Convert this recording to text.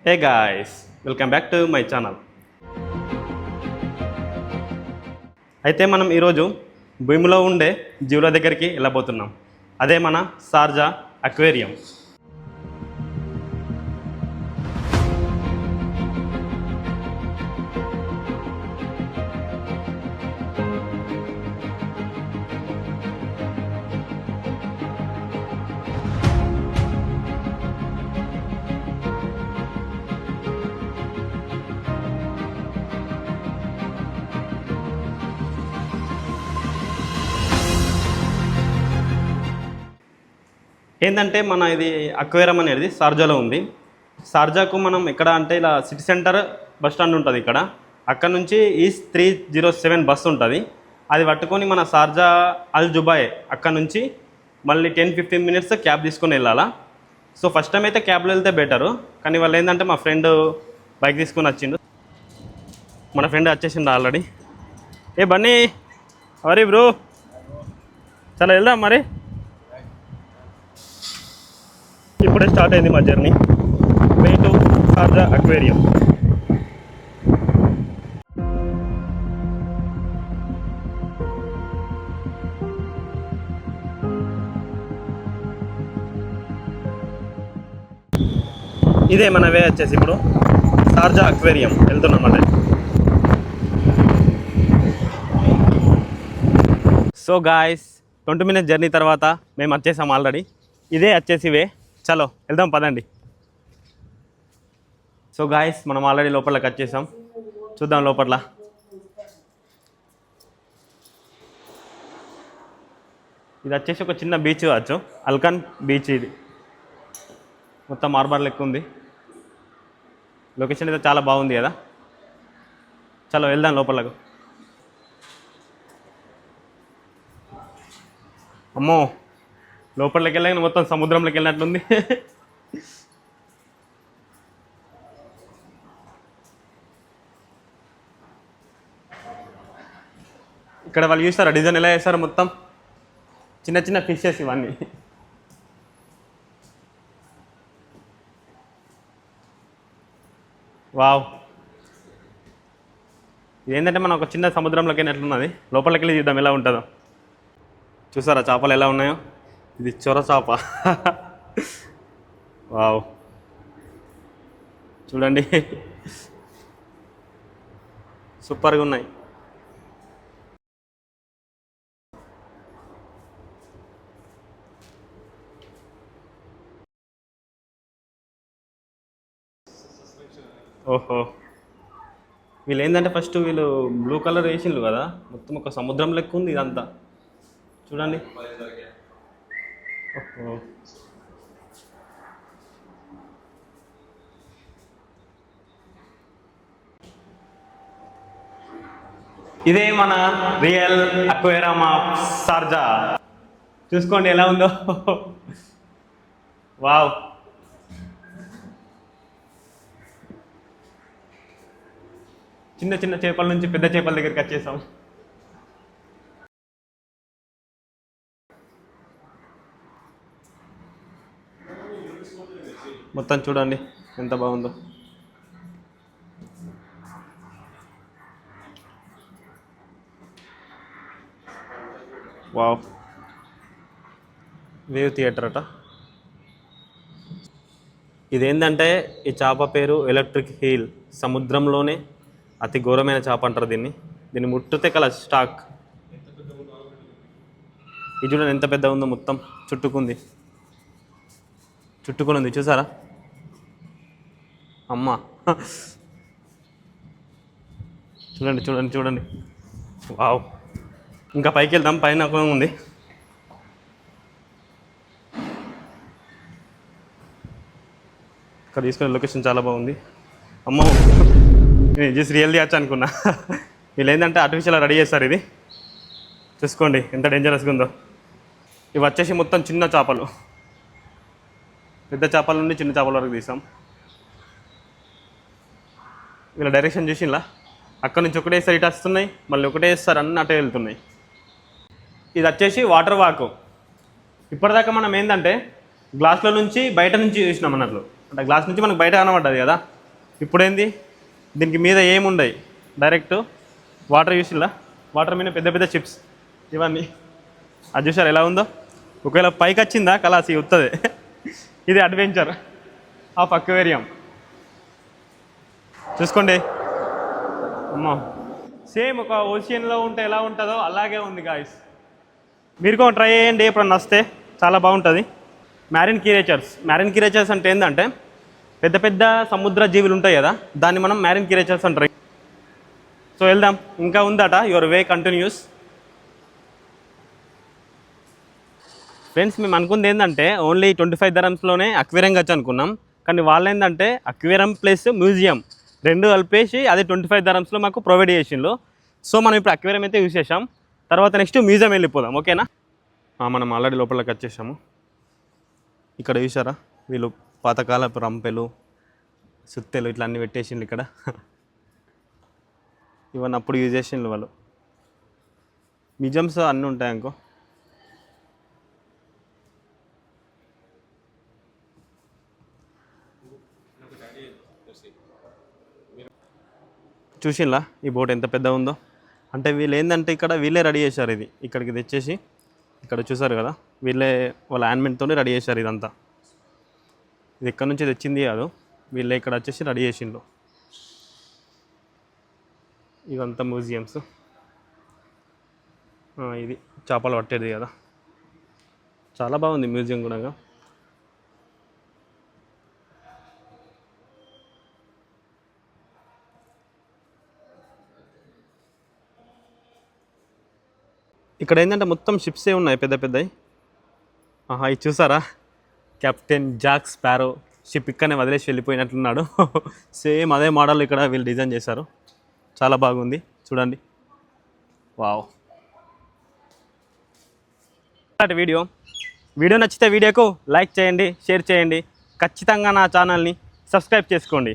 Hey guys, welcome back to my channel. అయితే మనం ఈరోజు భూమిలో ఉండే జీవుల దగ్గరికి వెళ్ళబోతున్నాం. అదే మన షార్జా అక్వేరియం. ఏంటంటే మన ఇది అక్వేరియం అనేది షార్జాలో ఉంది. షార్జాకు మనం ఎక్కడ అంటే ఇలా సిటీ సెంటర్ బస్ స్టాండ్ ఉంటుంది ఇక్కడ. అక్కడ నుంచి ఈస్ట్ 307 బస్సు ఉంటుంది. అది పట్టుకొని మన షార్జా అల్ జుబాయ్ అక్కడ నుంచి మళ్ళీ 10-15 మినిట్స్ క్యాబ్ తీసుకొని వెళ్ళాలా. సో ఫస్ట్ టైం అయితే క్యాబ్లో వెళ్తే బెటరు. కానీ వాళ్ళు ఏంటంటే మా ఫ్రెండ్ బైక్ తీసుకొని వచ్చిండు. మన ఫ్రెండ్ వచ్చేసిండు ఆల్రెడీ. ఏ బన్నీ అవరీ బ్రో, చాలా వెళ్దాం మరి. ఇప్పుడే స్టార్ట్ అయింది మా journey way to Sharjah aquarium. ఇదే మన వే వచ్చేసి ఇప్పుడు షార్జా అక్వేరియం వెళ్తున్నాం అదే. సో గాయస్, 20 మినిట్స్ జర్నీ తర్వాత మేము వచ్చేసాం ఆల్రెడీ. ఇదే వచ్చేసి వే. చలో వెళ్దాం పదండి. సో గాయస్, మనం ఆల్రెడీ లోపలకి వచ్చేసాం. చూద్దాం లోపల. ఇది వచ్చేసి ఒక చిన్న బీచ్ కావచ్చు, అల్కాన్ బీచ్. ఇది మొత్తం మార్బల్ లెక్క ఉంది. లొకేషన్ అయితే చాలా బాగుంది కదా. చలో వెళ్దాం లోపలకు. అమ్మో, లోపలికి వెళ్ళగానే మొత్తం సముద్రంలోకి వెళ్ళినట్లుంది. ఇక్కడ వాళ్ళు చూస్తారా డిజైన్ ఎలా చేస్తారు? మొత్తం చిన్న చిన్న ఫిషెస్ ఇవన్నీ. వావ్, ఇదేంటంటే మనం ఒక చిన్న సముద్రంలోకి వెళ్ళినట్లున్నది. లోపలికి వెళ్ళి చూద్దాం ఎలా ఉంటుందో. చూసారా చేపలు ఎలా ఉన్నాయో? ఇది చొర చేప. వావ్, చూడండి సూపర్గా ఉన్నాయి. ఓహో, వీళ్ళు ఏంటంటే ఫస్ట్ వీళ్ళు బ్లూ కలర్ వేసిండ్రు కదా, మొత్తం ఒక సముద్రం లెక్క ఉంది ఇదంతా. చూడండి. ఓహో, ఇదే మన రియల్ అక్వేరియం ఆఫ్ షార్జా. చూసుకోండి ఎలా ఉందో. వావ్, చిన్న చిన్న చేపల నుంచి పెద్ద చేపల దగ్గరికి వచ్చేసాం. మొత్తం చూడండి ఎంత బాగుందో. వావ్, వేవ్ థియేటర్ అట. ఇదేంటంటే ఈ చేప పేరు ఎలక్ట్రిక్ హీల్. సముద్రంలోనే అతి ఘోరమైన చేప అంటారు దీన్ని ముట్టితే కల స్టాక్. ఇది చూడండి ఎంత పెద్ద ఉందో. మొత్తం చుట్టుకుని ఉంది, చూసారా? అమ్మా, చూడండి చూడండి చూడండి. వావ్, ఇంకా పైకి వెళ్దాం. పైన ఉంది. ఇక్కడ తీసుకునే లొకేషన్ చాలా బాగుంది. అమ్మో, నేను జస్ట్ రియల్ చేయొచ్చు అనుకున్నా. వీళ్ళు ఏంటంటే ఆర్టిఫిషియల్ రెడీ చేస్తారు. ఇది చూసుకోండి ఎంత డేంజరస్గా ఉందో. ఇవి వచ్చేసి మొత్తం చిన్న చేపలు. పెద్ద చేపల నుండి చిన్న చేపల వరకు తీసాం. వీళ్ళ డైరెక్షన్ చూసిలా, అక్కడ నుంచి ఒకటేసారి ఇటు వస్తున్నాయి, మళ్ళీ ఒకటేసారి అన్నీ అటే వెళ్తున్నాయి. ఇది వచ్చేసి వాటర్ వాక్. ఇప్పటిదాకా మనం ఏంటంటే గ్లాస్లో నుంచి బయట నుంచి చూసినాం అన్నట్లు. అంటే గ్లాస్ నుంచి మనకు బయట కనబడ్డది కదా, ఇప్పుడేంది దీనికి మీద ఏముండయి, డైరెక్ట్ వాటర్ చూసిల్లా, వాటర్ మీద పెద్ద పెద్ద చిప్స్ ఇవన్నీ. అది చూసారు ఎలా ఉందో. ఒకవేళ పైకి వచ్చిందా కలాసి వస్తుంది. ఇది అడ్వెంచర్ ఆఫ్ అక్వేరియం చూసుకోండి. అమ్మో, సేమ్ ఒక ఓషియన్లో ఉంటే ఎలా ఉంటుందో అలాగే ఉంది గాయస్. మీరు కూడా ట్రై చేయండి ఎప్పుడన్నా వస్తే, చాలా బాగుంటుంది. మ్యారిన్ క్రియేచర్స్ అంటే ఏంటంటే పెద్ద పెద్ద సముద్ర జీవులు ఉంటాయి కదా, దాన్ని మనం మ్యారిన్ క్రియేచర్స్ అంటారు. సో వెళ్దాం, ఇంకా ఉందట. Your way continuous. ఫ్రెండ్స్, మేము అనుకుంది ఏంటంటే ఓన్లీ 25 dirhamsలోనే అక్వేరియం వచ్చి అనుకున్నాం. కానీ వాళ్ళు ఏంటంటే అక్వేరియం ప్లస్ మ్యూజియం రెండు కలిపేసి అది 25 dirhamsలో మాకు ప్రొవైడ్ చేసిండ్రు. సో మనం ఇప్పుడు అక్వేరియం అయితే యూజ్ చేసాం. తర్వాత నెక్స్ట్ మ్యూజియం వెళ్ళిపోదాం, ఓకేనా? మనం ఆల్రెడీ లోపలికి వచ్చేసాము. ఇక్కడ చూసారా, వీళ్ళు పాతకాలపు రంపెలు, సుత్తెలు ఇట్లా అన్నీ పెట్టేసిండ్రు ఇక్కడ. ఇవన్నీ అప్పుడు యూజ్ చేసిండ్రు వాళ్ళు. మ్యూజియంస్ అన్నీ ఉంటాయి అనుకో. చూసిండ్లా ఈ బోట్ ఎంత పెద్దగా ఉందో. అంటే వీళ్ళు ఏంటంటే ఇక్కడ వీళ్ళే రెడీ చేశారు. ఇది ఇక్కడికి తెచ్చేసి ఇక్కడ చూసారు కదా, వీళ్ళే వాళ్ళ హ్యాండ్మేడ్తోనే రెడీ చేశారు ఇదంతా. ఇది ఎక్కడి నుంచి తెచ్చింది కాదు, వీళ్ళే ఇక్కడ వచ్చేసి రెడీ చేసిండ్రు. ఇవంతా మ్యూజియంస్. ఇది చేపలు పట్టేది కదా, చాలా బాగుంది మ్యూజియం కూడా. ఇక్కడ ఏంటంటే మొత్తం షిప్సే ఉన్నాయి పెద్ద పెద్దవి. ఇది చూసారా, కెప్టెన్ జాక్ స్పారో షిప్ ఇక్కడనే వదిలేసి వెళ్ళిపోయినట్లున్నాడు. సేమ్ అదే మోడల్ ఇక్కడ వీళ్ళు డిజైన్ చేశారు. చాలా బాగుంది చూడండి. వావ్. వీడియో నచ్చితే వీడియోకు లైక్ చేయండి, షేర్ చేయండి. ఖచ్చితంగా నా ఛానల్ని సబ్స్క్రైబ్ చేసుకోండి.